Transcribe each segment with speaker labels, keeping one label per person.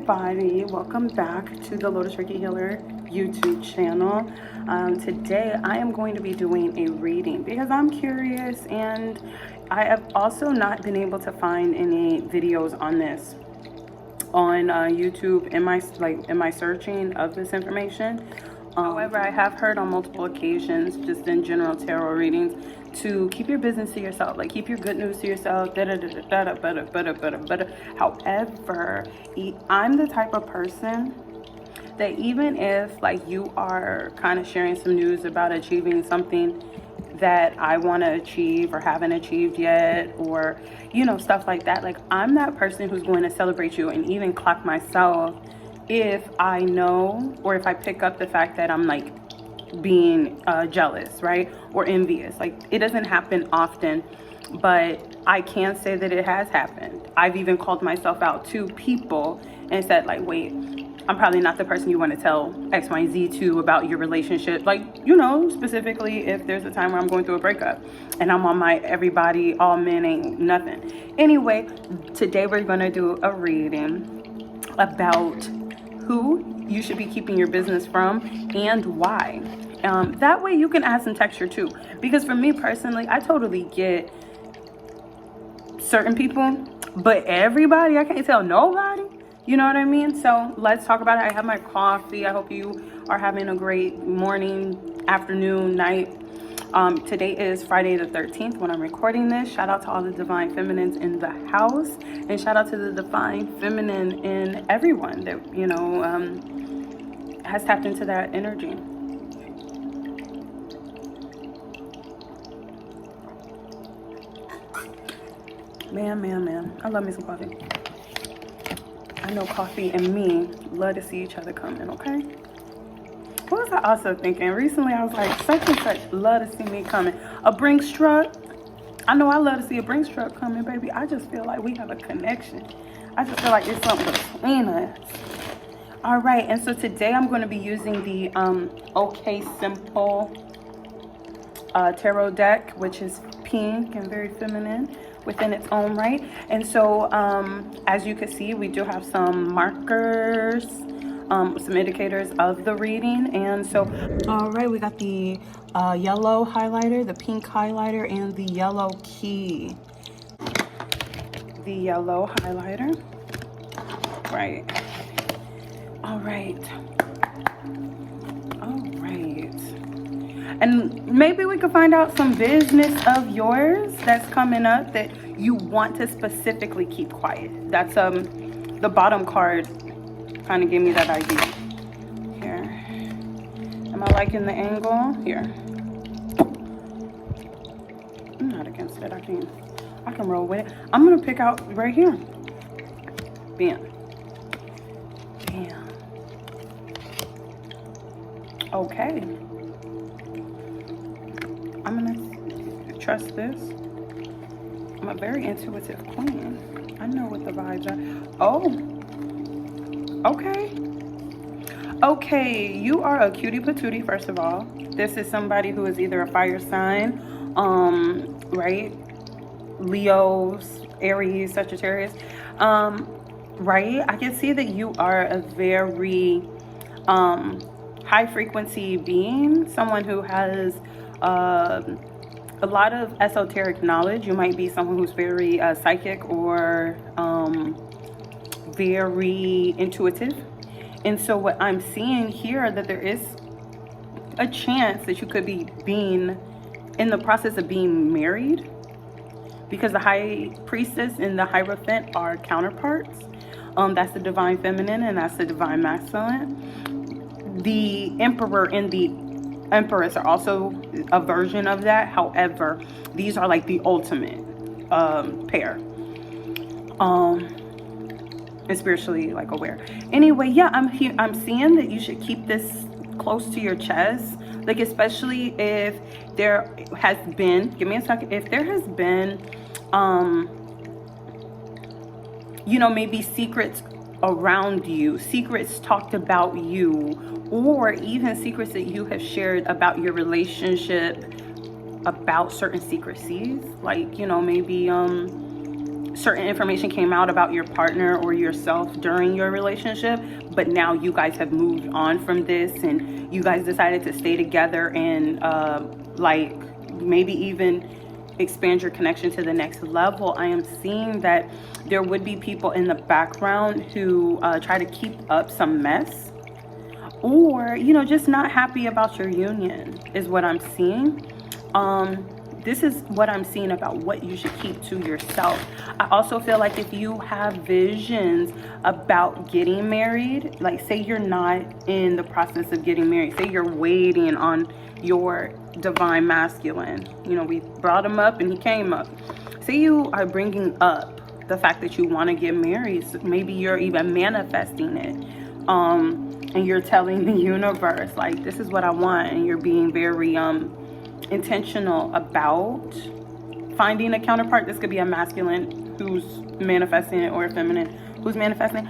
Speaker 1: everybody, welcome back to the Lotus Reiki Healer YouTube channel. Today I am going to be doing a reading because I'm curious, and I have also not been able to find any videos on this on YouTube in my searching of this information. However, I have heard on multiple occasions, just in general tarot readings, to keep your business to yourself, like keep your good news to yourself. However, I'm the type of person that even if like you are kind of sharing some news about achieving something that I want to achieve or haven't achieved yet, or you know, stuff like that, like I'm that person who's going to celebrate you and even clock myself if I know, or if I pick up the fact that I'm like being jealous, right, or envious. Like, it doesn't happen often, but I can say that it has happened. I've even called myself out to people and said, like, wait, I'm probably not the person you want to tell X, Y, Z to about your relationship. Like, you know, specifically if there's a time where I'm going through a breakup and I'm on my everybody, all men ain't nothing. Anyway, today we're going to do a reading about who you should be keeping your business from and why. That way you can add some texture too, because for me personally, I totally get certain people, but everybody, I can't tell nobody, you know what I mean? So let's talk about it. I have my coffee. I hope you are having a great morning, afternoon, night. Today is Friday the 13th when I'm recording this. Shout out to all the divine feminines in the house, and shout out to the divine feminine in everyone that, you know, has tapped into that energy. Man, I love me some coffee. I know coffee and me love to see each other coming, okay? What was I also thinking? Recently, I was like, such and such love to see me coming. A Brinks truck. I know I love to see a Brinks truck coming, baby. I just feel like we have a connection. I just feel like there's something between us. All right, and so today I'm going to be using the OK Simple tarot deck, which is pink and very feminine within its own right. And so as you can see, we do have some markers, some indicators of the reading. And so, all right, we got the yellow highlighter, the pink highlighter, and the yellow key. The yellow highlighter, right? All right. And maybe we could find out some business of yours that's coming up that you want to specifically keep quiet. That's the bottom card kind of gave me that idea. Here. Am I liking the angle? Here. I'm not against it. I can roll with it. I'm gonna pick out right here. Bam. Bam. Okay. I'm gonna trust this. I'm a very intuitive queen. I know what the vibes are. Oh, okay. Okay, you are a cutie patootie, first of all. This is somebody who is either a fire sign, right? Leo, Aries, Sagittarius, right? I can see that you are a very high frequency being, someone who has a lot of esoteric knowledge. You might be someone who's very psychic or very intuitive. And so what I'm seeing here, that there is a chance that you could be being in the process of being married, because the high priestess and the hierophant are counterparts. That's the divine feminine and that's the divine masculine. The emperor and the empress are also a version of that. However, these are like the ultimate pair, and spiritually like aware. Anyway, yeah, I'm seeing that you should keep this close to your chest, like especially if there has been, give me a second, if there has been you know, maybe secrets around you, secrets talked about you, or even secrets that you have shared about your relationship, about certain secrecies, like, you know, maybe certain information came out about your partner or yourself during your relationship, but now you guys have moved on from this and you guys decided to stay together and like maybe even expand your connection to the next level. I am seeing that there would be people in the background who try to keep up some mess, or, you know, just not happy about your union is what I'm seeing. This is what I'm seeing about what you should keep to yourself. I also feel like if you have visions about getting married, like say you're not in the process of getting married, say you're waiting on your divine masculine, you know, we brought him up and he came up. Say you are bringing up the fact that you want to get married, so maybe you're even manifesting it, and you're telling the universe like, this is what I want, and you're being very intentional about finding a counterpart. This could be a masculine who's manifesting it or a feminine who's manifesting.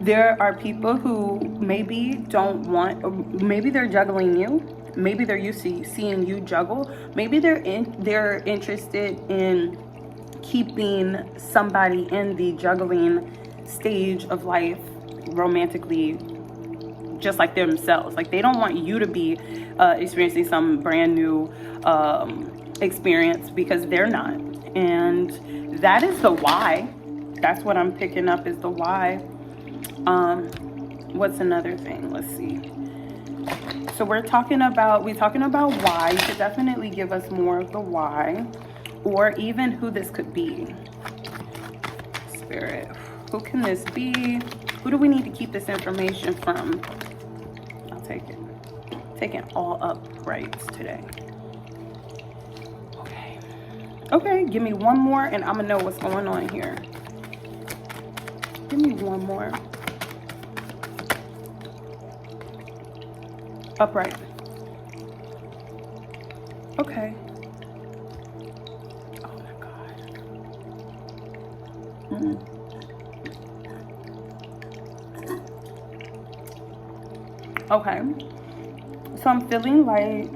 Speaker 1: There are people who maybe don't want, or maybe they're juggling you. Maybe they're used to seeing you juggle. Maybe they're interested in keeping somebody in the juggling stage of life romantically, just like themselves. Like they don't want you to be experiencing some brand new experience, because they're not. And that is the why. That's what I'm picking up, is the why. What's another thing? Let's see. So we're talking about why. You should definitely give us more of the why, or even who this could be. Spirit, who can this be? Who do we need to keep this information from? I'll take it. Taking all uprights today. Okay, give me one more and I'm gonna know what's going on here. Give me one more. Upright. Okay. Oh my God. Okay. So I'm feeling like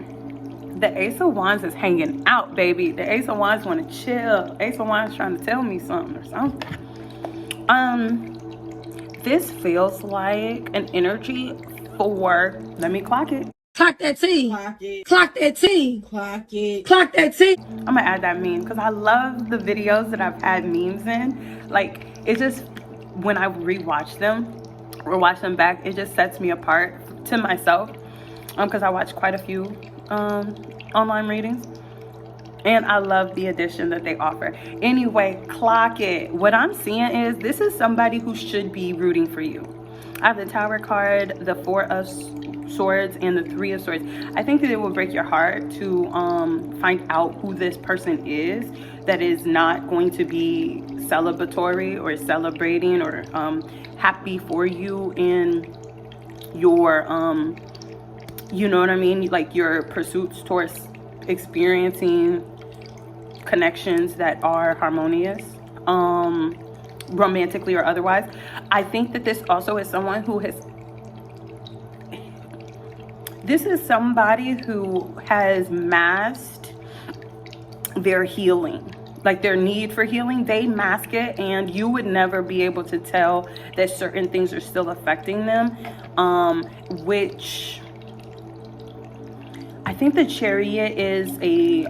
Speaker 1: the Ace of Wands is hanging out, baby. The Ace of Wands want to chill. Ace of Wands trying to tell me something or something. This feels like an energy for, let me clock it.
Speaker 2: Clock that T.
Speaker 3: Clock it.
Speaker 2: Clock that T.
Speaker 3: Clock it.
Speaker 2: Clock that T.
Speaker 1: I'm gonna add that meme because I love the videos that I've had memes in. Like, it just, when I rewatch them or watch them back, it just sets me apart to myself. Because I watch quite a few online readings, and I love the addition that they offer. Anyway, clock it. What I'm seeing is this is somebody who should be rooting for you. I have the Tower card, the Four of Swords, and the Three of Swords. I think that it will break your heart to find out who this person is that is not going to be celebratory or celebrating or happy for you in your you know what I mean, like your pursuits towards experiencing connections that are harmonious, romantically or otherwise. I think that this also is someone who has, this is somebody who has masked their healing, like their need for healing. They mask it, and you would never be able to tell that certain things are still affecting them, which I think the Chariot is a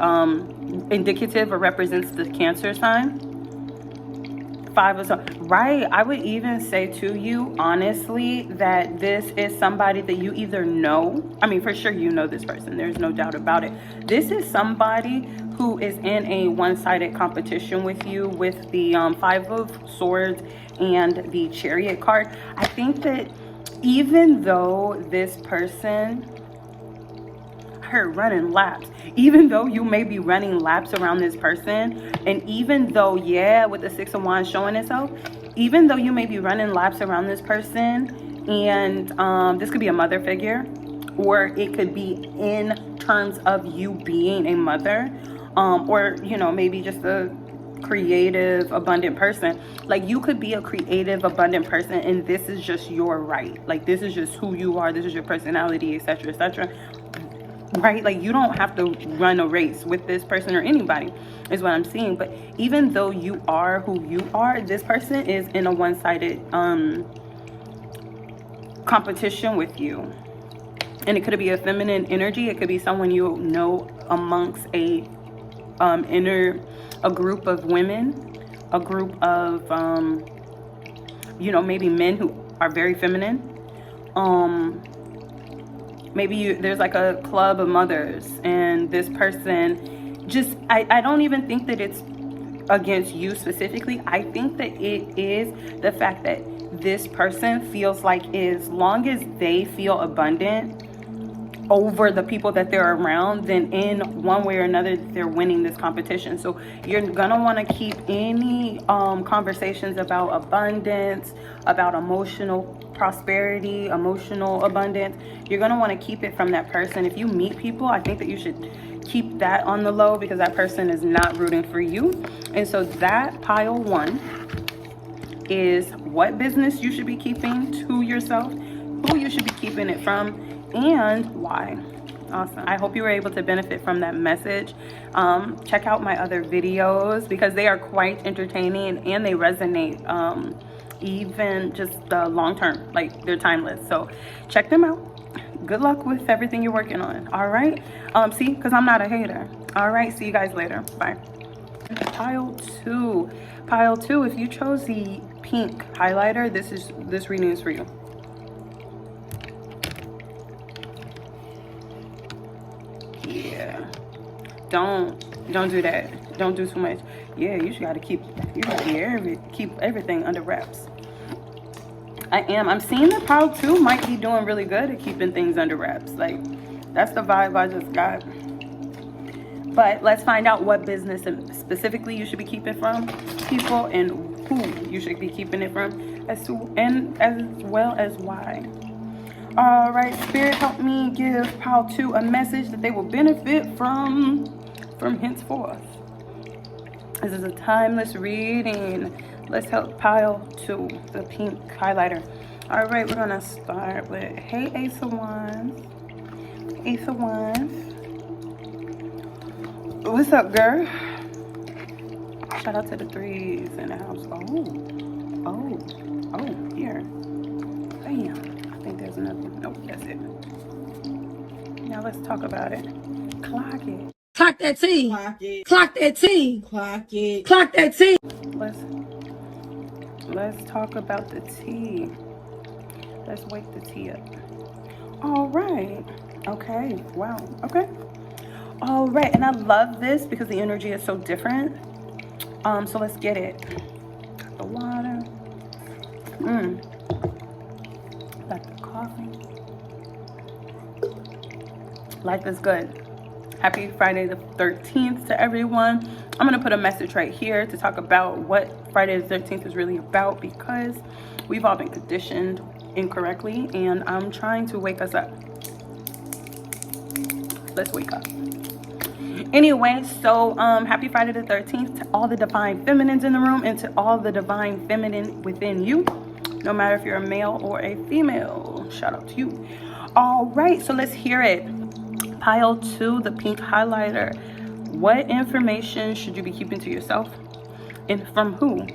Speaker 1: indicative or represents the Cancer sign. Five of Swords, right? I would even say to you, honestly, that this is somebody that you either know. I mean, for sure you know this person. There's no doubt about it. This is somebody who is in a one-sided competition with you with the Five of Swords and the Chariot card. I think that even though this person, running laps, even though you may be running laps around this person, and even though, yeah, with the Six of Wands showing itself, even though you may be running laps around this person, and this could be a mother figure, or it could be in terms of you being a mother, or, you know, maybe just a creative, abundant person. Like, you could be a creative, abundant person, and this is just your right. Like, this is just who you are. This is your personality, etc., etc. right? Like, you don't have to run a race with this person or anybody, is what I'm seeing. But even though you are who you are, this person is in a one-sided competition with you. And it could be a feminine energy. It could be someone you know amongst a group of women, a group of you know, maybe men who are very feminine. Maybe there's like a club of mothers, and this person just, I don't even think that it's against you specifically. I think that it is the fact that this person feels like as long as they feel abundant over the people that they're around, then in one way or another they're winning this competition. So you're gonna want to keep any conversations about abundance, about emotional prosperity, emotional abundance, you're gonna want to keep it from that person. If you meet people, I think that you should keep that on the low, because that person is not rooting for you. And so that pile 1 is what business you should be keeping to yourself, who you should be keeping it from, and why. Awesome. I hope you were able to benefit from that message. Check out my other videos, because they are quite entertaining and they resonate, even just long term, like they're timeless. So check them out. Good luck with everything you're working on. All right. See, because I'm not a hater. All right. See you guys later. Bye. Pile 2. Pile 2, if you chose the pink highlighter, this reading is for you. Yeah, don't do that. Don't do too much. Yeah, you gotta keep everything under wraps. I'm seeing that pile 2 might be doing really good at keeping things under wraps. Like, that's the vibe I just got. But let's find out what business specifically you should be keeping from people, and who you should be keeping it from, as well as why. All right, Spirit, help me give pile 2 a message that they will benefit from henceforth. This is a timeless reading. Let's help pile 2, the pink highlighter. All right, we're gonna start with, hey, Ace of Wands. Ace of Wands. What's up, girl? Shout out to the 3s in the house. Oh, here. Bam. I think there's another one. Nope, that's it. Now let's talk about it. Clock it.
Speaker 2: Clock that T.
Speaker 3: Clock it.
Speaker 2: Clock that T.
Speaker 3: Clock it.
Speaker 2: Clock that T.
Speaker 1: Let's talk about the tea. Let's wake the tea up. All right. Okay. Wow. Okay. All right. And I love this because the energy is so different. So let's get it. Got the water. Got the coffee. Life is good. Happy Friday the 13th to everyone. I'm going to put a message right here to talk about what Friday the 13th is really about, because we've all been conditioned incorrectly, and I'm trying to wake us up. Let's wake up. Anyway, so happy Friday the 13th to all the divine feminines in the room, and to all the divine feminine within you, no matter if you're a male or a female. Shout out to you. All right, so let's hear it. Pile 2, the pink highlighter. What information should you be keeping to yourself, and from who?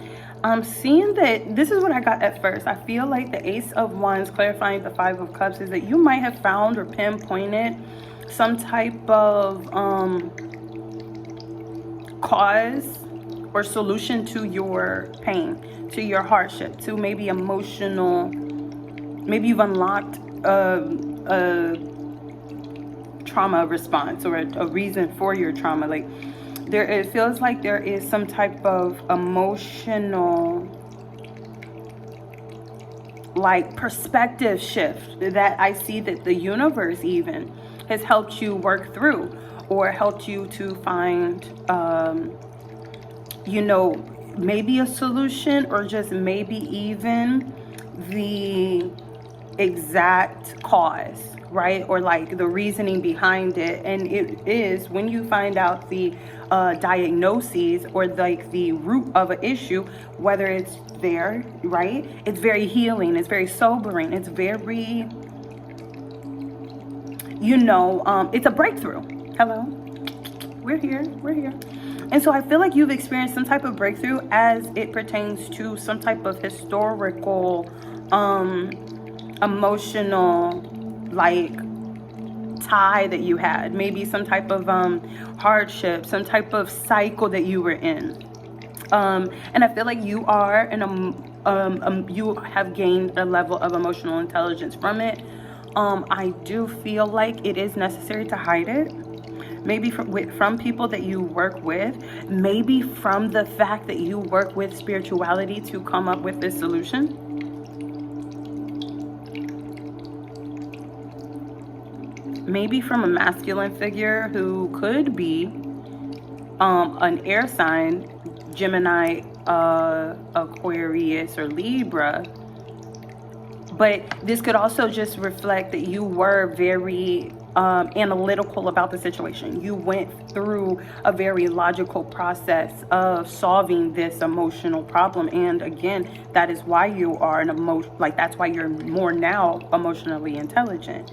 Speaker 1: I'm seeing that this is what I got at first. I feel like the Ace of Wands clarifying the 5 of Cups is that you might have found or pinpointed some type of cause or solution to your pain, to your hardship, to maybe emotional, maybe you've unlocked a trauma response, or a reason for your trauma. Like, it feels like there is some type of emotional, like, perspective shift that I see that the universe even has helped you work through, or helped you to find you know, maybe a solution, or just maybe even the exact cause, right? Or like the reasoning behind it. And it is when you find out the diagnoses, or like the root of an issue, whether it's there, right? It's very healing. It's very sobering. It's very, you know, it's a breakthrough. Hello, we're here. And so I feel like you've experienced some type of breakthrough as it pertains to some type of historical, emotional, like, tie that you had. Maybe some type of hardship, some type of cycle that you were in. And I feel like you are you have gained a level of emotional intelligence from it. I do feel like it is necessary to hide it. Maybe from people that you work with, maybe from the fact that you work with spirituality to come up with this solution. Maybe from a masculine figure who could be an air sign, Gemini, Aquarius, or Libra. But this could also just reflect that you were very analytical about the situation. You went through a very logical process of solving this emotional problem. And again, that is why you are that's why you're more now emotionally intelligent.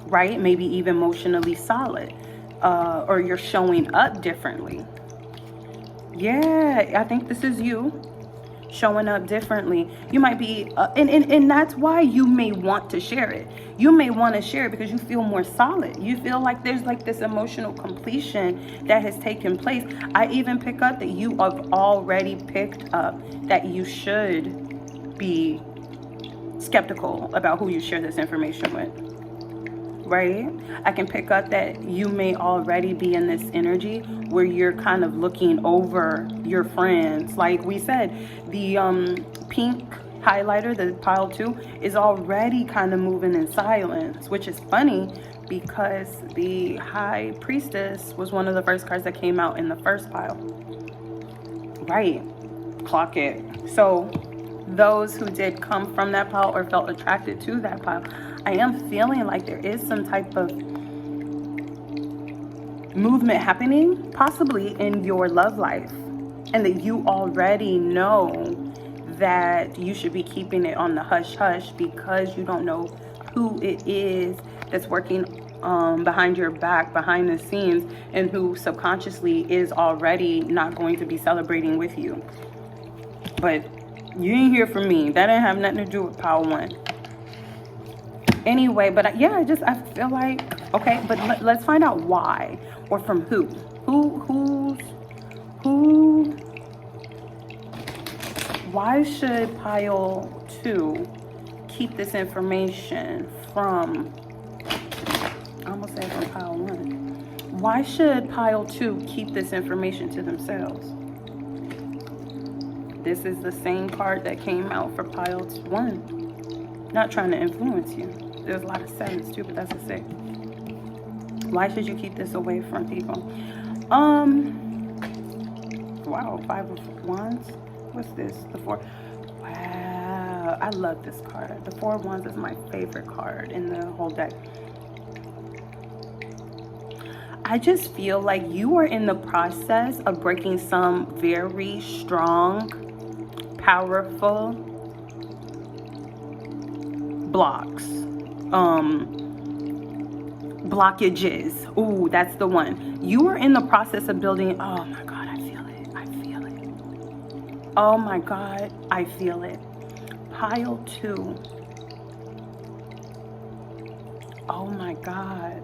Speaker 1: Right? Maybe even emotionally solid. Or you're showing up differently. Yeah, I think this is you showing up differently. You might be, and that's why you may want to share it. You may want to share it because you feel more solid. You feel like there's like this emotional completion that has taken place. I even pick up that you have already picked up that you should be skeptical about who you share this information with. Right? I can pick up that you may already be in this energy where you're kind of looking over your friends. Like we said, the pink highlighter, the pile 2, is already kind of moving in silence, which is funny because the High Priestess was one of the first cards that came out in the first pile. Right. Clock it. So those who did come from that pile or felt attracted to that pile, I am feeling like there is some type of movement happening, possibly in your love life, and that you already know that you should be keeping it on the hush hush because you don't know who it is that's working behind your back, behind the scenes, and who subconsciously is already not going to be celebrating with you. But you ain't hear from me. That didn't have nothing to do with pile 1. Anyway, but yeah, I feel like, okay, but let's find out why, or from who. Why should pile 2 keep this information from, I almost said from pile 1. Why should pile 2 keep this information to themselves? This is the same card that came out for pile 1. Not trying to influence you. There's a lot of 7s too, but that's a 6. Why should you keep this away from people? Wow, 5 of Wands. What's this? The 4. Wow, I love this card. The 4 of Wands is my favorite card in the whole deck. I just feel like you are in the process of breaking some very strong, powerful blocks. Blockages. Ooh, that's the one. You are in the process of building. Oh my God, I feel it. Oh my God, I feel it. Pile 2. Oh my God.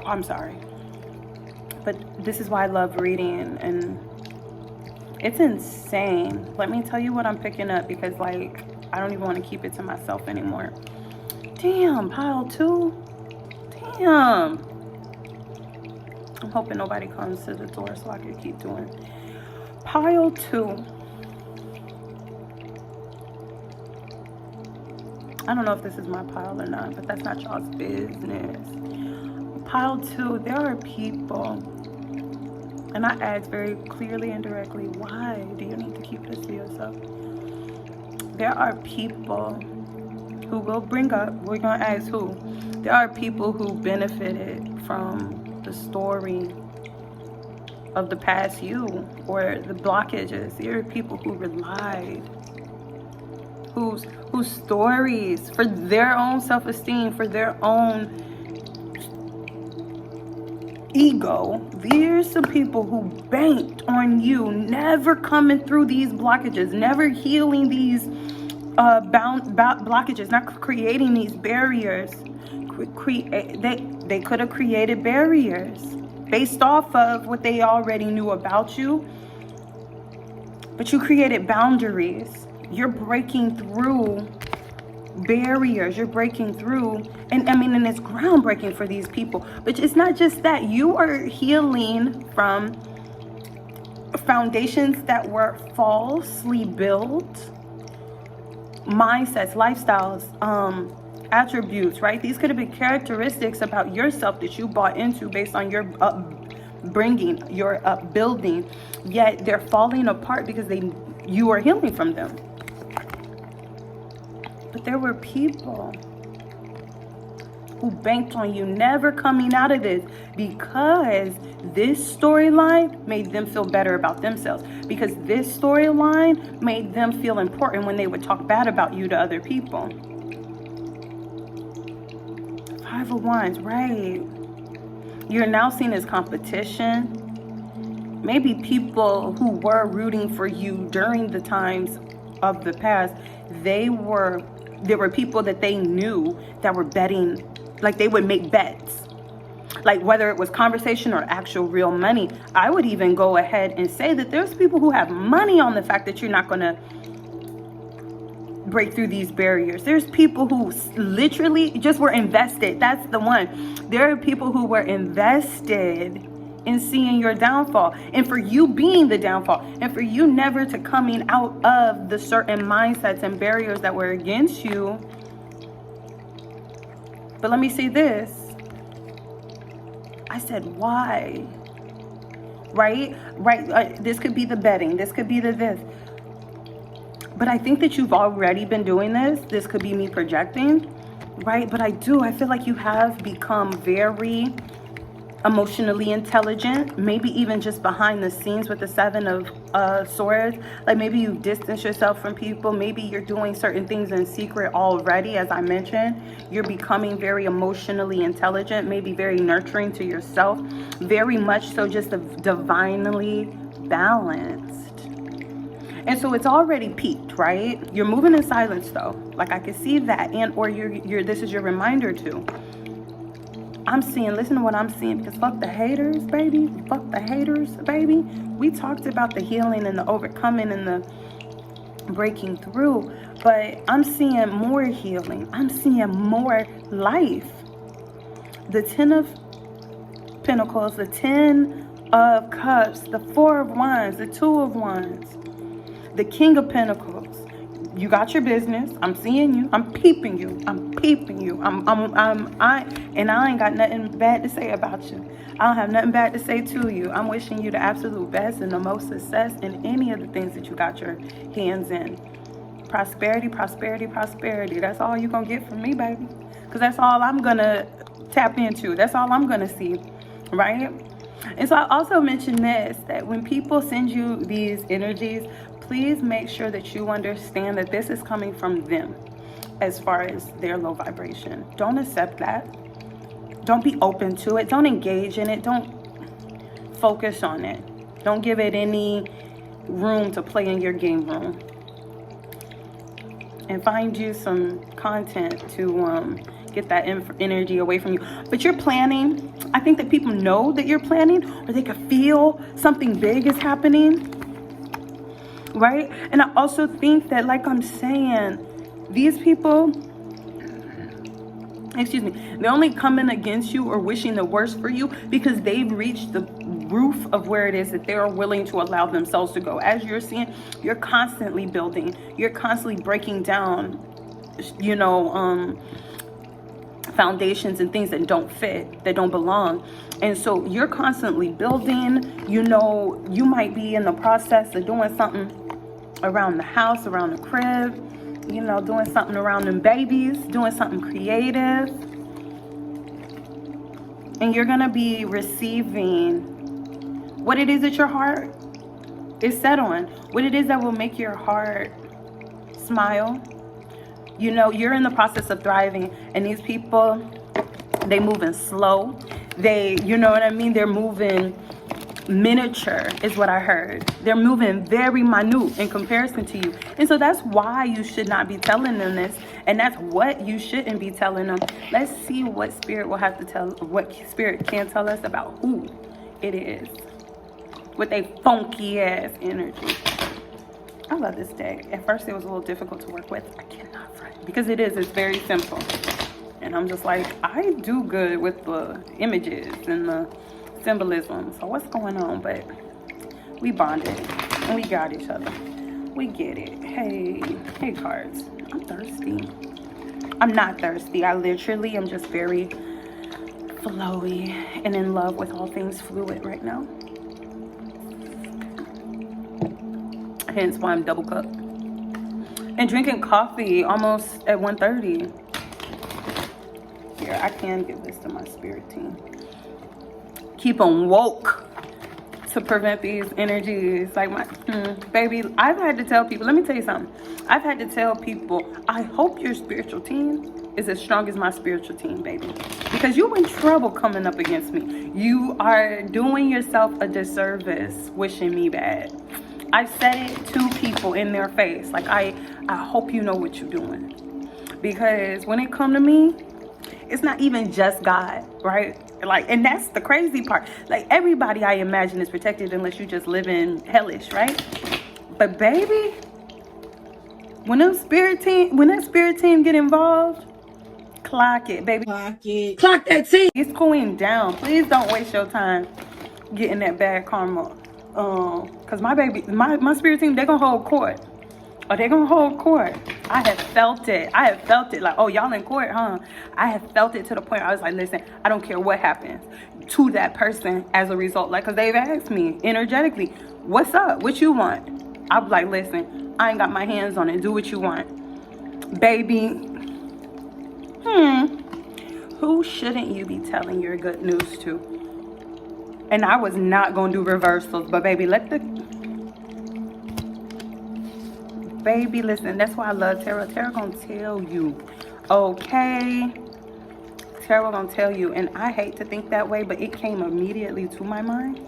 Speaker 1: I'm sorry. But this is why I love reading, and it's insane. Let me tell you what I'm picking up, because like I don't even want to keep it to myself anymore. Damn, pile 2. Damn. I'm hoping nobody comes to the door so I can keep doing. Pile 2. I don't know if this is my pile or not, but that's not y'all's business. Pile 2, there are people, and I ask very clearly and directly, why do you need to keep this to yourself? There are people who will bring up, we're going to ask who. There are people who benefited from the story of the past you, or the blockages. There are people who relied whose stories, for their own self-esteem, for their own ego, there's some people who banked on you never coming through these blockages, never healing these blockages, not creating these barriers. They could have created barriers based off of what they already knew about you, but you created boundaries. You're breaking through barriers, you're breaking through, and it's groundbreaking for these people. But it's not just that, you are healing from foundations that were falsely built, mindsets, lifestyles, attributes, right? These could have been characteristics about yourself that you bought into based on your upbringing, your upbuilding, yet they're falling apart because you are healing from them. But there were people who banked on you never coming out of this, because this storyline made them feel better about themselves, because this storyline made them feel important when they would talk bad about you to other people. Five of Wands, right? You're now seen as competition. Maybe people who were rooting for you during the times of the past, there were people that they knew that were betting, like they would make bets, like whether it was conversation or actual real money. I would even go ahead and say that there's people who have money on the fact that you're not going to break through these barriers. There's people who literally just were invested. That's the one. There are people who were invested in seeing your downfall, and for you being the downfall, and for you never to coming out of the certain mindsets and barriers that were against you. But let me say this. I said, why? Right? This could be the betting. This could be the this. But I think that you've already been doing this. This could be me projecting, right? But I feel like you have become very emotionally intelligent, maybe even just behind the scenes with the Seven of Swords. Like maybe you distance yourself from people. Maybe you're doing certain things in secret already. As I mentioned, you're becoming very emotionally intelligent, maybe very nurturing to yourself, very much so just divinely balanced. And so it's already peaked, right? You're moving in silence though. Like I can see that, or this is your reminder too. I'm seeing, listen to what I'm seeing, because fuck the haters, baby. Fuck the haters, baby. We talked about the healing and the overcoming and the breaking through, but I'm seeing more healing. I'm seeing more life. The 10 of Pentacles, the 10 of Cups, the 4 of Wands, the 2 of Wands, the King of Pentacles. You got your business. I'm seeing you. I'm peeping you. I'm peeping you. I ain't got nothing bad to say about you. I don't have nothing bad to say to you. I'm wishing you the absolute best and the most success in any of the things that you got your hands in. Prosperity, prosperity, prosperity. That's all you're going to get from me, baby. Because that's all I'm going to tap into. That's all I'm going to see. Right? And so I also mentioned this, that when people send you these energies, please make sure that you understand that this is coming from them as far as their low vibration. Don't accept that. Don't be open to it. Don't engage in it. Don't focus on it. Don't give it any room to play in your game room. And find you some content to get that energy away from you. But you're planning. I think that people know that you're planning, or they can feel something big is happening. Right? And I also think that, like I'm saying, these people, they're only coming against you or wishing the worst for you because they've reached the roof of where it is that they're willing to allow themselves to go. As you're seeing, you're constantly building. You're constantly breaking down, foundations and things that don't fit, that don't belong. And so you're constantly building. You might be in the process of doing something around the house, around the crib, doing something around them babies, doing something creative. And you're going to be receiving what it is that your heart is set on, what it is that will make your heart smile, You know, you're in the process of thriving, and these people, they moving slow. They, you know what I mean? They're moving miniature is what I heard. They're moving very minute in comparison to you. And so that's why you should not be telling them this. And that's what you shouldn't be telling them. Let's see what spirit will have to tell, what spirit can tell us about who it is with a funky ass energy. I love this deck. At first it was a little difficult to work with. I cannot front because it's very simple. And I'm just like, I do good with the images and the symbolism. So what's going on? But we bonded and we got each other. We get it. Hey cards. I'm thirsty. I'm not thirsty. I literally am just very flowy and in love with all things fluid right now. Hence why I'm double cupped. And drinking coffee almost at 1:30. Here, I can give this to my spirit team. Keep them woke to prevent these energies. Like my baby, I've had to tell people, let me tell you something. I've had to tell people, I hope your spiritual team is as strong as my spiritual team, baby. Because you in trouble coming up against me. You are doing yourself a disservice wishing me bad. I've said it to people in their face. Like, I hope you know what you're doing. Because when it come to me, it's not even just God, right? Like, and that's the crazy part. Like, everybody I imagine is protected unless you just live in hellish, right? But baby, when that spirit team get involved, clock it, baby. Clock it. Clock that team. It's going down. Please don't waste your time getting that bad karma. Cause my baby, my spirit team, they're gonna hold court. Or they're gonna hold court. I have felt it. Like, oh, y'all in court, huh? I have felt it to the point I was like, listen, I don't care what happens to that person as a result. Like, cause they've asked me energetically, what's up? What you want? I'm like, listen, I ain't got my hands on it. Do what you want. Baby. Who shouldn't you be telling your good news to? And I was not gonna do reversals, but baby, baby, listen, that's why I love tarot. Tarot gonna tell you, okay? Tarot gonna tell you, and I hate to think that way, but it came immediately to my mind.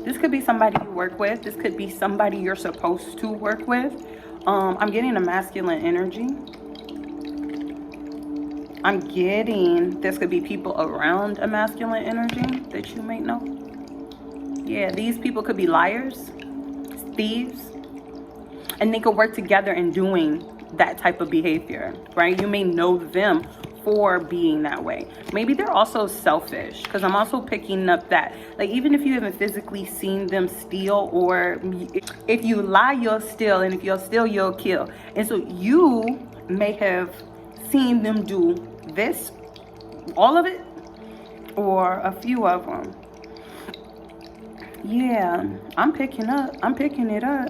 Speaker 1: This could be somebody you work with. This could be somebody you're supposed to work with. I'm getting a masculine energy. I'm getting, this could be people around a masculine energy that you may know. Yeah, these people could be liars, thieves, and they could work together in doing that type of behavior, right? You may know them for being that way. Maybe they're also selfish, because I'm also picking up that, like, even if you haven't physically seen them steal, or if you lie, you'll steal, and if you'll steal, you'll kill. And so you may have seen them do this, all of it, or a few of them. Yeah, I'm picking it up.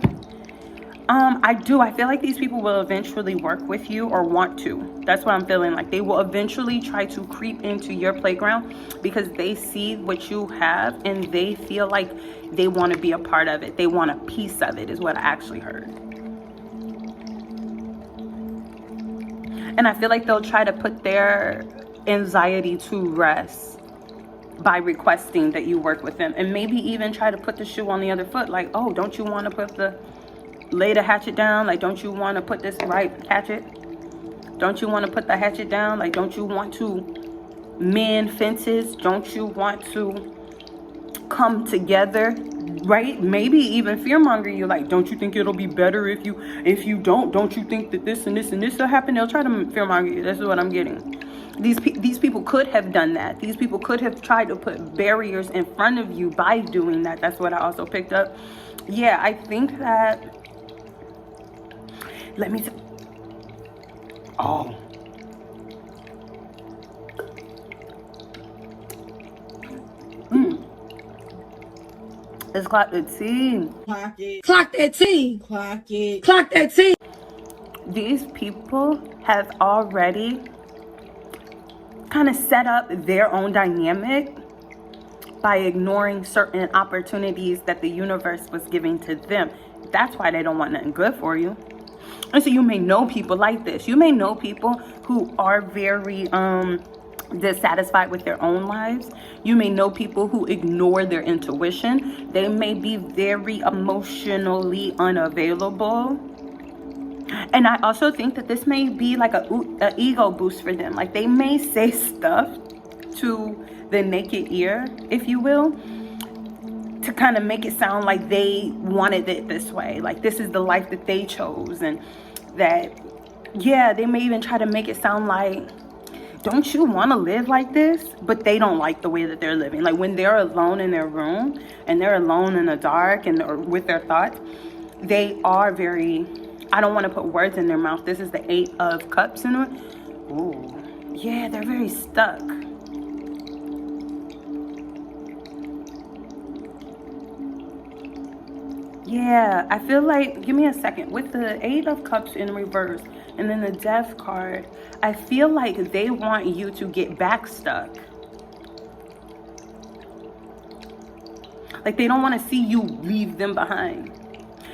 Speaker 1: I feel like these people will eventually work with you or want to. That's what I'm feeling like. They will eventually try to creep into your playground because they see what you have and they feel like they want to be a part of it. They want a piece of it, is what I actually heard. And I feel like they'll try to put their anxiety to rest by requesting that you work with them, and maybe even try to put the shoe on the other foot. Like, oh, don't you want to lay the hatchet down? Like, don't you want to put this hatchet? Don't you want to put the hatchet down? Like, don't you want to mend fences? Don't you want to come together? Right? Maybe even fearmonger you. Like, don't you think it'll be better if you don't you think that this and this and this will happen? They'll try to fearmonger you. That's what I'm getting. These people could have done that. These people could have tried to put barriers in front of you by doing that. That's what I also picked up. Yeah, I think that, oh. Let's clock the T. Clock it. Clock that T. Clock it. Clock that T. These people have already kind of set up their own dynamic by ignoring certain opportunities that the universe was giving to them. That's why they don't want nothing good for you. And so you may know people like this. You may know people who are very dissatisfied with their own lives. You may know people who ignore their intuition. They may be very emotionally unavailable. And I also think that this may be like a ego boost for them. Like they may say stuff to the naked ear, if you will, to kind of make it sound like they wanted it this way. Like this is the life that they chose. And that, yeah, they may even try to make it sound like, don't you want to live like this? But they don't like the way that they're living. Like when they're alone in their room and they're alone in the dark and or with their thoughts, they are very, I don't want to put words in their mouth. This is the 8 of Cups in it. Ooh, yeah, they're very stuck. Yeah, I feel like, give me a second. With the 8 of Cups in reverse and then the Death card, I feel like they want you to get back stuck. Like they don't want to see you leave them behind.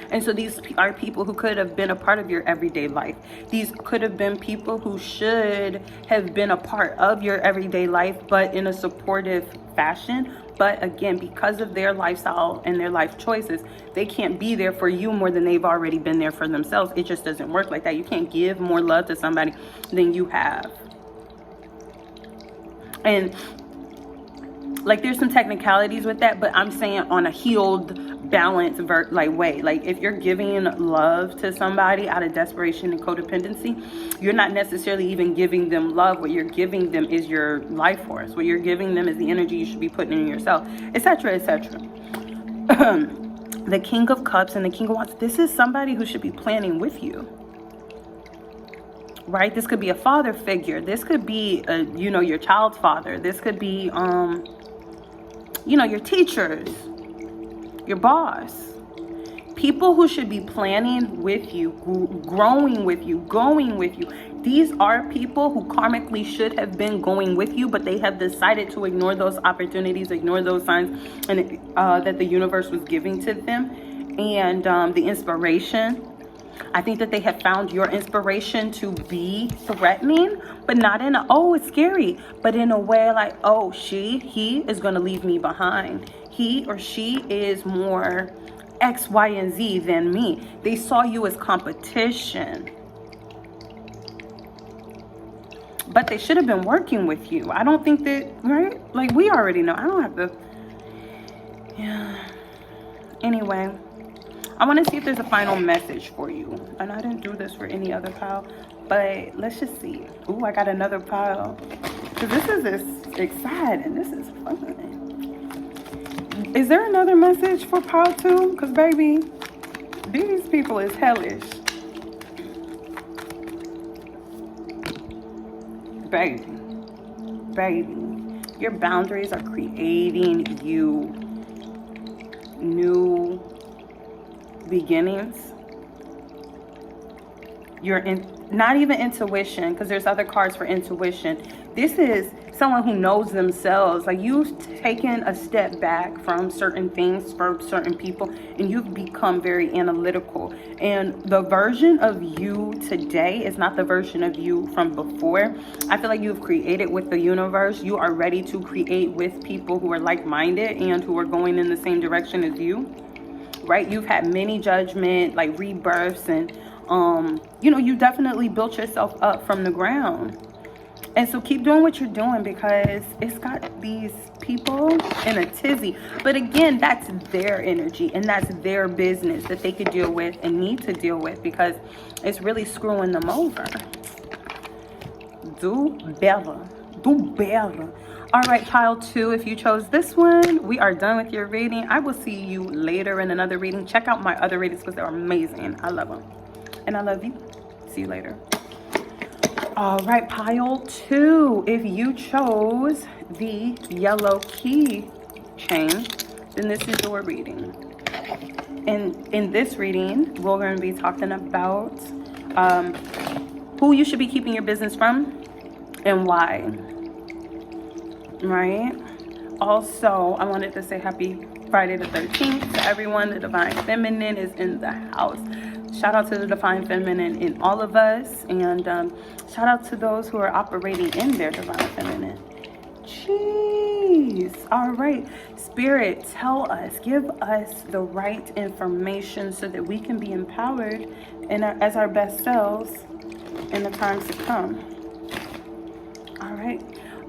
Speaker 1: And so these are people who could have been a part of your everyday life. These could have been people who should have been a part of your everyday life, but in a supportive fashion. But again, because of their lifestyle and their life choices, they can't be there for you more than they've already been there for themselves. It just doesn't work like that. You can't give more love to somebody than you have. And like there's some technicalities with that, but I'm saying on a healed, balanced way. Like if you're giving love to somebody out of desperation and codependency, you're not necessarily even giving them love. What you're giving them is your life force. What you're giving them is the energy you should be putting in yourself, etc., etc. The King of Cups and the King of Wands, this is somebody who should be planning with you. Right? This could be a father figure. This could be your child's father. This could be your teachers, your boss, people who should be planning with you, growing with you, going with you. These are people who karmically should have been going with you, but they have decided to ignore those opportunities, ignore those signs and that the universe was giving to them. And the inspiration, I think that they have found your inspiration to be threatening, but not in a, oh, it's scary, but in a way like, oh, he is going to leave me behind. He or she is more X, Y, and Z than me. They saw you as competition. But they should have been working with you. I don't think that, right? Like we already know. I don't have to, yeah. Anyway. I want to see if there's a final message for you. And I didn't do this for any other pile, but let's just see. Ooh, I got another pile. Because this is exciting. This is fun. Is there another message for pile 2? Because, baby, these people is hellish. Baby, your boundaries are creating you new beginnings. You're not even intuition, because there's other cards for intuition. This is someone who knows themselves. Like you've taken a step back from certain things, from certain people, and you've become very analytical. And the version of you today is not the version of you from before. I feel like you've created with the universe. You are ready to create with people who are like-minded and who are going in the same direction as you. Right? You've had many judgment, like rebirths, and you definitely built yourself up from the ground. And so keep doing what you're doing, because it's got these people in a tizzy. But again, that's their energy and that's their business that they could deal with and need to deal with, because it's really screwing them over. Do better. All right, pile 2, if you chose this one, we are done with your reading. I will see you later in another reading. Check out my other readings because they're amazing. I love them. And I love you. See you later. All right, pile 2, if you chose the yellow key chain, then this is your reading. And in this reading, we're going to be talking about who you should be keeping your business from and why. Right? Also, I wanted to say happy Friday the 13th. To everyone, the Divine Feminine is in the house. Shout out to the Divine Feminine in all of us. And shout out to those who are operating in their Divine Feminine. Jeez. All right. Spirit, tell us, give us the right information so that we can be empowered and as our best selves in the times to come. All right.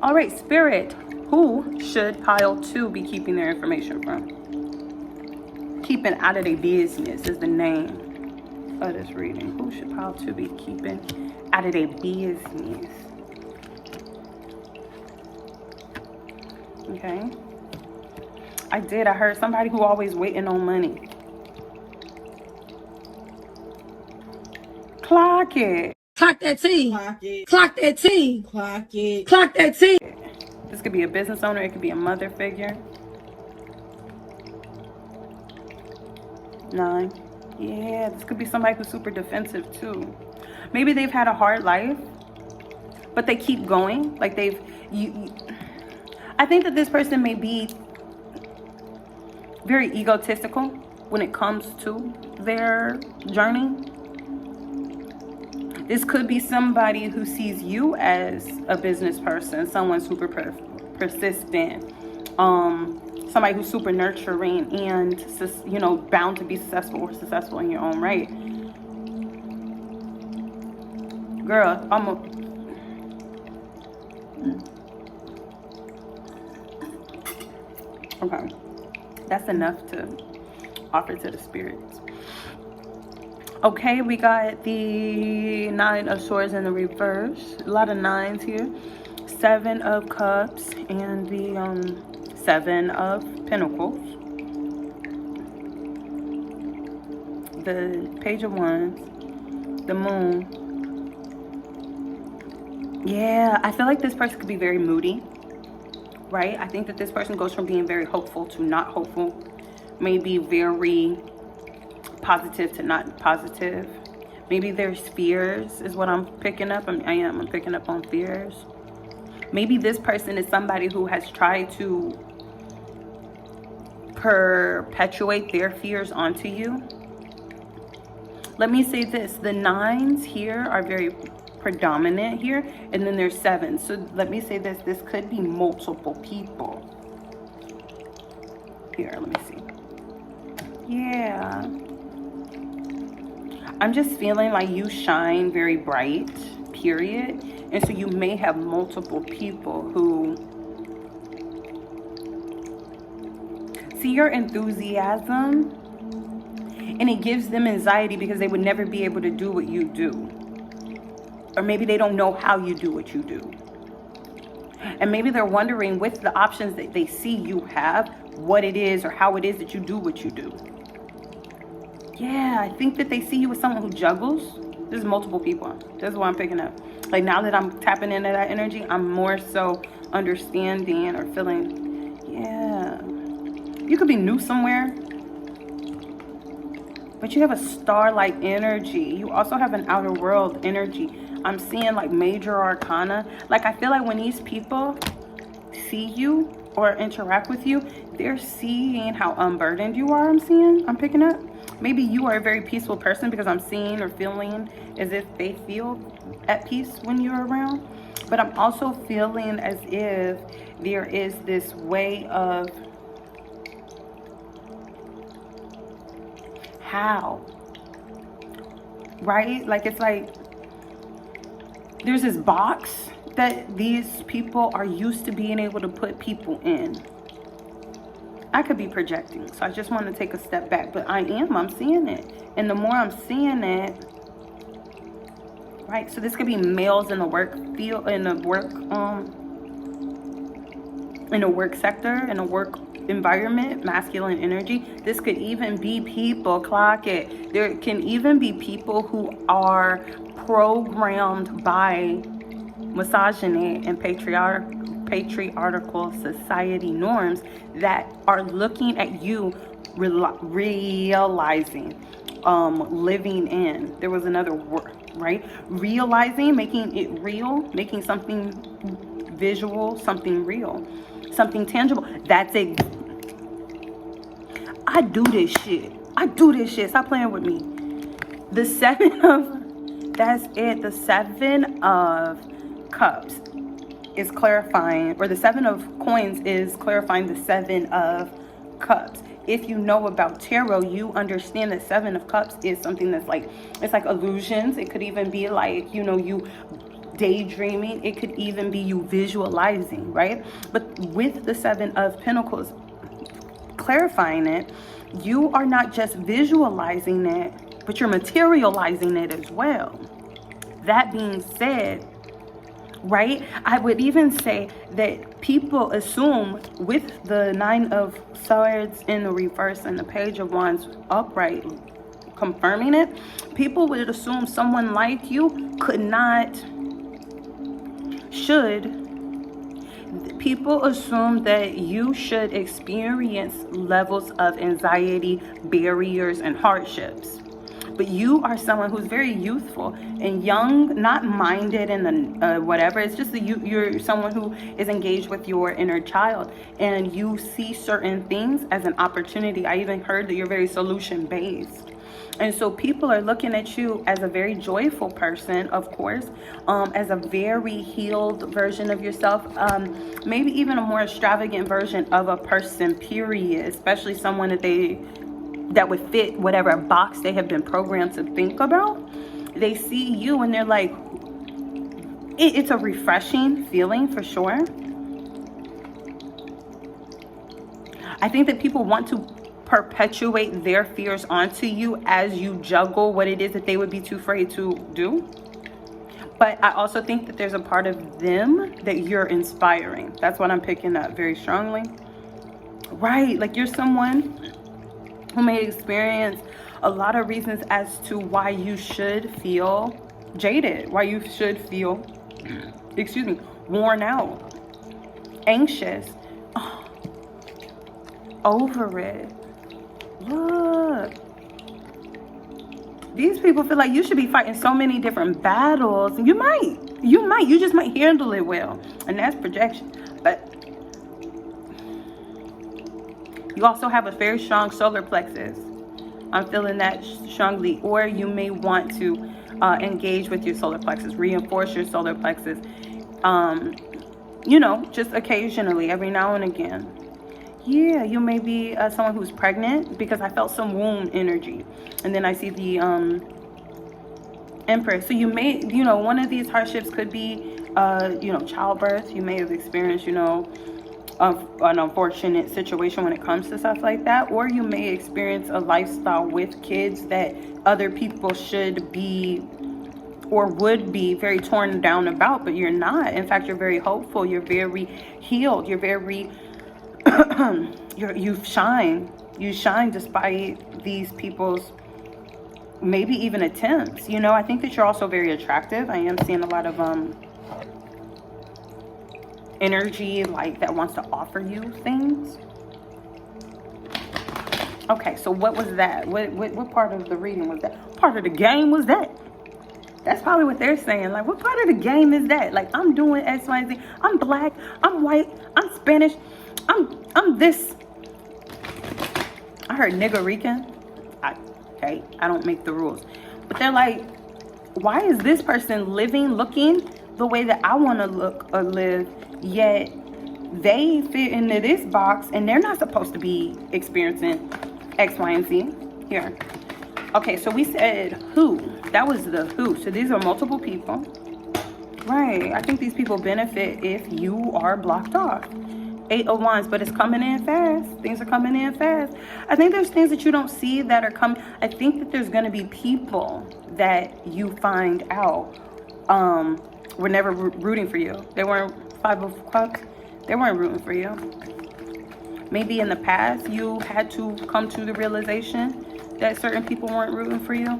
Speaker 1: All right, Spirit. Who should pile 2 be keeping their information from? Keeping out of their business is the name of this reading. Who should pile 2 be keeping out of their business? Okay. I heard somebody who always waiting on money. Clock it.
Speaker 2: Clock that T.
Speaker 3: Clock it.
Speaker 2: Clock that T.
Speaker 3: Clock it.
Speaker 2: Clock that T.
Speaker 1: This could be a business owner. It could be a mother figure. 9. Yeah, this could be somebody who's super defensive too. Maybe they've had a hard life, but they keep going. Like I think that this person may be very egotistical when it comes to their journey. This could be somebody who sees you as a business person, someone super persistent, somebody who's super nurturing and, you know, bound to be successful or successful in your own right. Girl, okay, that's enough to offer to the spirits. Okay, we got the 9 of Swords in the reverse. A lot of 9s here. 7 of Cups and the 7 of Pentacles. The Page of Wands. The Moon. Yeah, I feel like this person could be very moody, right? I think that this person goes from being very hopeful to not hopeful. Maybe very positive to not positive. Maybe there's fears is what I'm picking up. I'm picking up on fears. Maybe this person is somebody who has tried to perpetuate their fears onto you. Let me say this, the 9s here are very predominant here, and then there's 7s. So let me say this could be multiple people. Here, let me see. Yeah. I'm just feeling like you shine very bright, period. And so you may have multiple people who see your enthusiasm and it gives them anxiety because they would never be able to do what you do. Or maybe they don't know how you do what you do. And maybe they're wondering with the options that they see you have, what it is or how it is that you do what you do. Yeah, I think that they see you as someone who juggles. There's multiple people. That's what I'm picking up. Like now that I'm tapping into that energy, I'm more so understanding or feeling, yeah. You could be new somewhere, but you have a star-like energy. You also have an outer world energy. I'm seeing like major arcana. Like I feel like when these people see you or interact with you, they're seeing how unburdened you are. I'm picking up. Maybe you are a very peaceful person because I'm seeing or feeling as if they feel at peace when you're around. But I'm also feeling as if there is this way of how, right? Like it's like there's this box that these people are used to being able to put people in. I could be projecting, so I just want to take a step back, but I'm seeing it. And the more I'm seeing it, right, so this could be males in the work field, in the work sector, in a work environment, masculine energy. This could even be people, clock it. There can even be people who are programmed by misogyny and patriarchal society norms that are looking at you, realizing, living in. There was another word, right? Realizing, making it real, making something visual, something real, something tangible. That's it. I do this shit. Stop playing with me. The seven of, that's it. The seven of cups is clarifying, or the seven of coins is clarifying the seven of cups. If you know about tarot, you understand that seven of cups is something that's like, it's like illusions. It could even be like, you know, you daydreaming. It could even be you visualizing, right? But with the seven of pentacles clarifying it, you are not just visualizing it, but you're materializing it as well. That being said, right, I would even say that people assume with the nine of swords in the reverse and the page of wands upright confirming it, people would assume someone like you could not, should, people assume that you should experience levels of anxiety, barriers, and hardships. But you are someone who's very youthful and young, not minded and whatever. It's just that you're someone who is engaged with your inner child, and you see certain things as an opportunity. I even heard that you're very solution based. And so people are looking at you as a very joyful person, of course, as a very healed version of yourself, maybe even a more extravagant version of a person, period, especially someone that would fit whatever box they have been programmed to think about. They see you and they're like, it's a refreshing feeling for sure. I think that people want to perpetuate their fears onto you as you juggle what it is that they would be too afraid to do. But I also think that there's a part of them that you're inspiring. That's what I'm picking up very strongly. Right, like you're someone who may experience a lot of reasons as to why you should feel jaded, why you should feel, worn out, anxious, over it. Look, these people feel like you should be fighting so many different battles. You just might handle it well, and that's projection. But you also have a very strong solar plexus. I'm feeling that strongly. Or you may want to engage with your solar plexus, reinforce your solar plexus, you know, just occasionally, every now and again. Yeah, you may be someone who's pregnant, because I felt some womb energy. And then I see the Empress. So you may, you know, one of these hardships could be, you know, childbirth. You may have experienced, you know, an unfortunate situation when it comes to stuff like that. Or you may experience a lifestyle with kids that other people should be or would be very torn down about, but you're not. In fact, you're very hopeful. You're very healed. You're very... you shine despite these people's maybe even attempts. You know, I think that you're also very attractive. I am seeing a lot of energy like that wants to offer you things. Okay, so what was that? What part of the reading was that? Part of the game was that? That's probably what they're saying. Like, what part of the game is that? Like, I'm doing X, Y, Z. I'm black. I'm white. I'm Spanish. I'm this. I heard nigga Rican. Okay, I don't make the rules. But they're like, why is this person looking the way that I want to look or live, yet they fit into this box and they're not supposed to be experiencing X, Y, and Z? Here. Okay, so we said who. That was the who. So these are multiple people. Right. I think these people benefit if you are blocked off. 8 of Wands, but it's coming in fast. Things are coming in fast. I think there's things that you don't see that are coming. I think that there's going to be people that you find out were never rooting for you. They weren't 5 of Cups. They weren't rooting for you. Maybe in the past you had to come to the realization that certain people weren't rooting for you.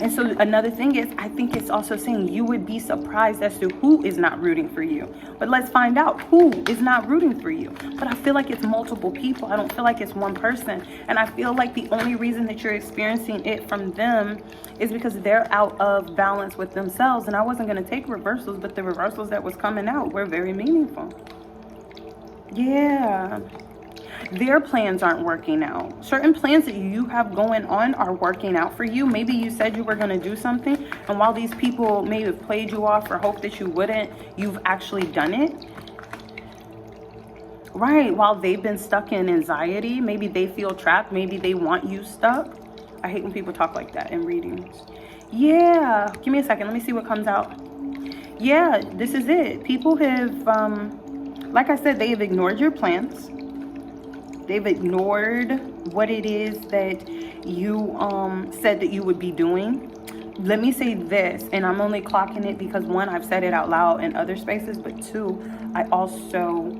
Speaker 1: And so another thing is, I think it's also saying you would be surprised as to who is not rooting for you. But let's find out who is not rooting for you. But I feel like it's multiple people. I don't feel like it's one person. And I feel like the only reason that you're experiencing it from them is because they're out of balance with themselves. And I wasn't going to take reversals, but the reversals that was coming out were very meaningful. Yeah. their plans aren't working out. Certain plans that you have going on are working out for you. Maybe you said you were going to do something, and while these people may have played you off or hoped that you wouldn't, you've actually done it. Right, while they've been stuck in anxiety, maybe they feel trapped, maybe they want you stuck. I hate when people talk like that in readings. Yeah, give me a second, let me see what comes out. Yeah, this is it. People have, like I said, they have ignored your plans. They've ignored what it is that you said that you would be doing. Let me say this, and I'm only clocking it because one, I've said it out loud in other spaces, but two, I also,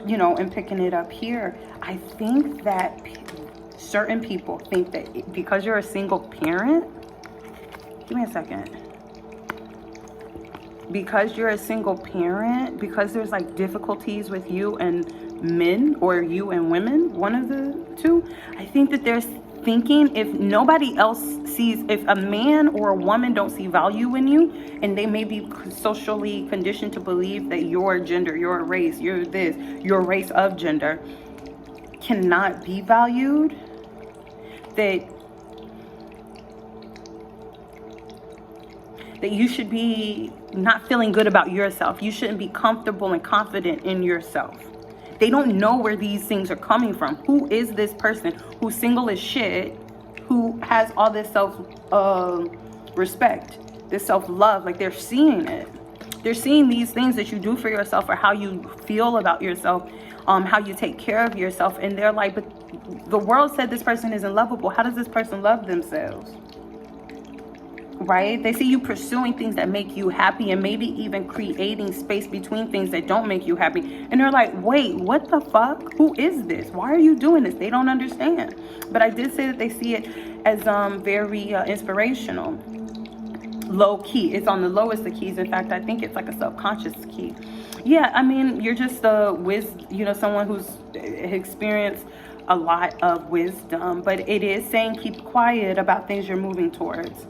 Speaker 1: you know, am picking it up here. I think that certain people think that because you're a single parent, give me a second. Because you're a single parent, because there's like difficulties with you and men, or you and women, one of the two, I think that there's thinking, if nobody else sees, if a man or a woman don't see value in you, and they may be socially conditioned to believe that your gender, your race, your this, your race of gender cannot be valued, that you should be not feeling good about yourself. You shouldn't be comfortable and confident in yourself. They don't know where these things are coming from. Who is this person who's single as shit, who has all this self-respect, this self-love? Like, they're seeing it. They're seeing these things that you do for yourself, or how you feel about yourself, how you take care of yourself. And they're like, but the world said this person isn't lovable. How does this person love themselves? Right? They see you pursuing things that make you happy, and maybe even creating space between things that don't make you happy. And they're like, wait, what the fuck? Who is this? Why are you doing this? They don't understand. But I did say that they see it as very inspirational. Low key. It's on the lowest of keys. In fact, I think it's like a subconscious key. Yeah, I mean, you're just someone who's experienced a lot of wisdom. But it is saying keep quiet about things you're moving towards.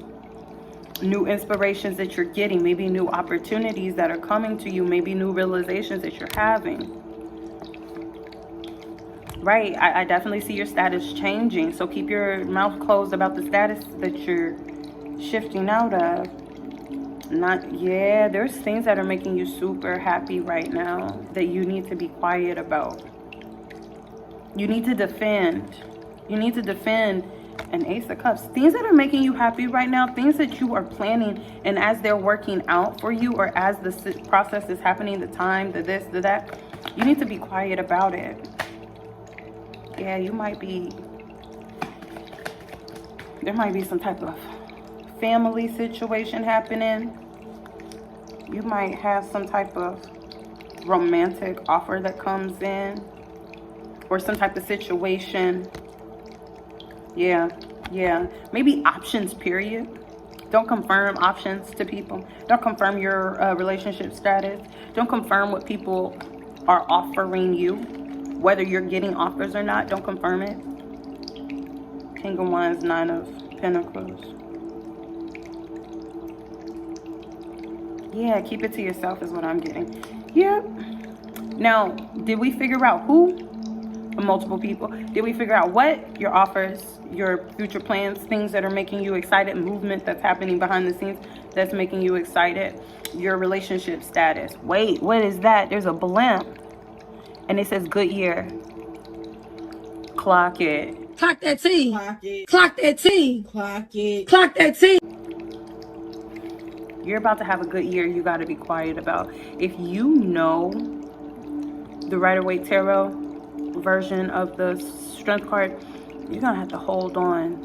Speaker 1: New inspirations that you're getting, maybe new opportunities that are coming to you, maybe new realizations that you're having. Right, I definitely see your status changing, so keep your mouth closed about the status that you're shifting out of. There's things that are making you super happy right now that you need to be quiet about. You need to defend. An Ace of Cups. Things that are making you happy right now, things that you are planning, and as they're working out for you, or as the process is happening, the time, the this, the that, you need to be quiet about it. Yeah, there might be some type of family situation happening. You might have some type of romantic offer that comes in, or some type of situation. Yeah. Maybe options, period. Don't confirm options to people. Don't confirm your relationship status. Don't confirm what people are offering you, whether you're getting offers or not. Don't confirm it. King of Wands, Nine of Pentacles. Yeah, keep it to yourself is what I'm getting. Yep. Now, did we figure out who? Multiple people. Did we figure out what? Your offers, your future plans, things that are making you excited, movement that's happening behind the scenes that's making you excited, your relationship status. Wait, what is that? There's a blimp, and it says good year. Clock it.
Speaker 2: Clock that T.
Speaker 3: Clock it.
Speaker 2: Clock that T.
Speaker 3: Clock it.
Speaker 2: Clock that T.
Speaker 1: You're about to have a good year. You got to be quiet about. If you know the Rider-Waite Tarot version of the Strength card, you're gonna have to hold on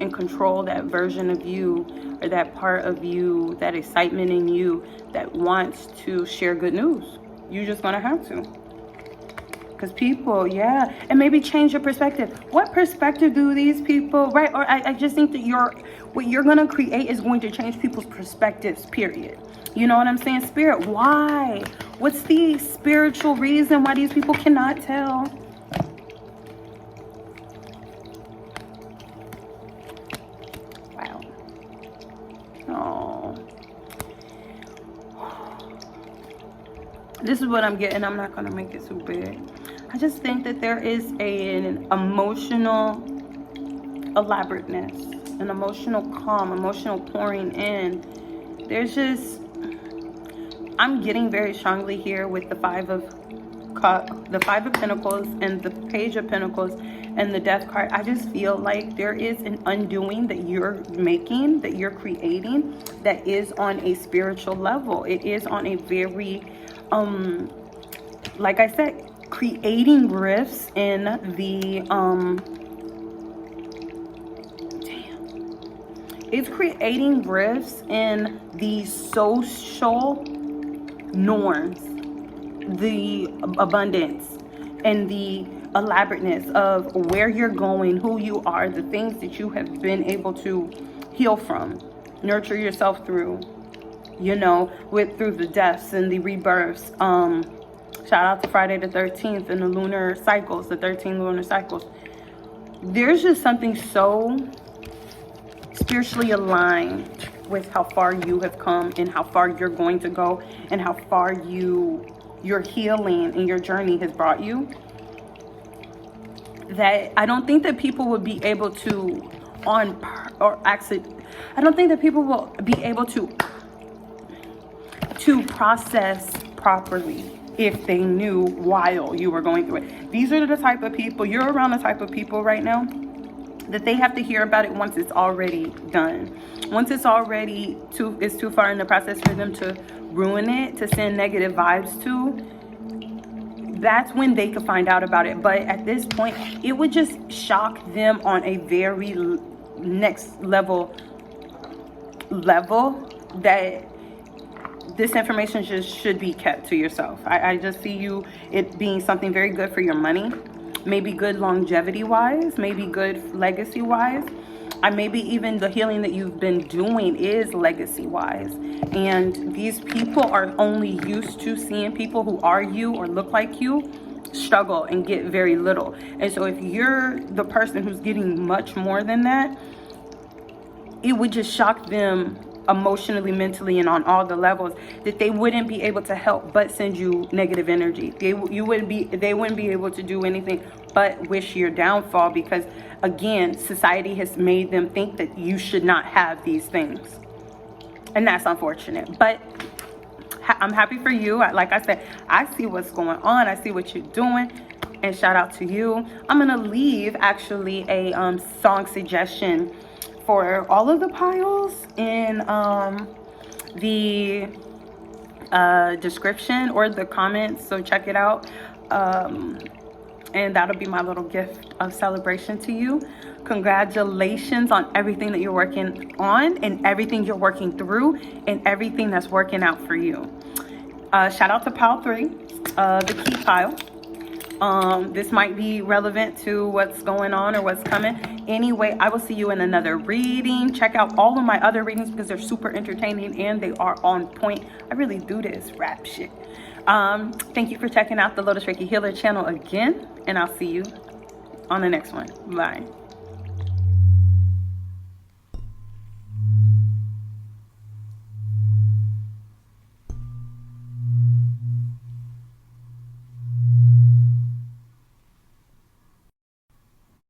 Speaker 1: and control that version of you, or that part of you, that excitement in you that wants to share good news. You're just gonna have to, because people, and maybe change your perspective. What perspective do these people, right? Or I just think that what you're gonna create is going to change people's perspectives, period. You know what I'm saying? Spirit, why? What's the spiritual reason why these people cannot tell? Wow. Oh. This is what I'm getting. I'm not going to make it too big. I just think that there is an emotional elaborateness, an emotional calm, emotional pouring in. There's just, I'm getting very strongly here with the Five of Pentacles and the Page of Pentacles and the Death card. I just feel like there is an undoing that you're making, that you're creating, that is on a spiritual level. It is on a very, like I said, creating rifts in the, it's creating rifts in the social norms, the abundance and the elaborateness of where you're going, who you are, the things that you have been able to heal from, nurture yourself through, you know, through the deaths and the rebirths. Shout out to Friday the 13th and the lunar cycles, the 13 lunar cycles. There's just something so spiritually aligned with how far you have come and how far you're going to go and how far your healing and your journey has brought you, that I don't think that people would be able to I don't think that people will be able to process properly if they knew while you were going through it. These are the type of people, you're around the type of people right now that they have to hear about it once it's already done. Once it's already it's too far in the process for them to ruin it, to send negative vibes to, that's when they could find out about it. But at this point, it would just shock them on a very next level that this information just should be kept to yourself. I just see it being something very good for your money, maybe good longevity wise, maybe good legacy wise. Maybe even the healing that you've been doing is legacy wise. And these people are only used to seeing people who are you or look like you struggle and get very little. And so if you're the person who's getting much more than that, it would just shock them emotionally, mentally, and on all the levels, that they wouldn't be able to help but send you negative energy. They wouldn't be able to do anything but wish your downfall, because again, society has made them think that you should not have these things, and that's unfortunate. But I'm happy for you. Like I said, I see what's going on, I see what you're doing, and shout out to you. I'm gonna leave actually a song suggestion for all of the piles in the description or the comments, so check it out, and that'll be my little gift of celebration to you. Congratulations on everything that you're working on and everything you're working through and everything that's working out for you. Shout out to pile 3, the key pile. This might be relevant to what's going on or what's coming. Anyway, I will see you in another reading. Check out all of my other readings because they're super entertaining and they are on point. I really do this rap shit. Thank you for checking out the Lotus Reiki Healer channel again, and I'll see you on the next one. Bye.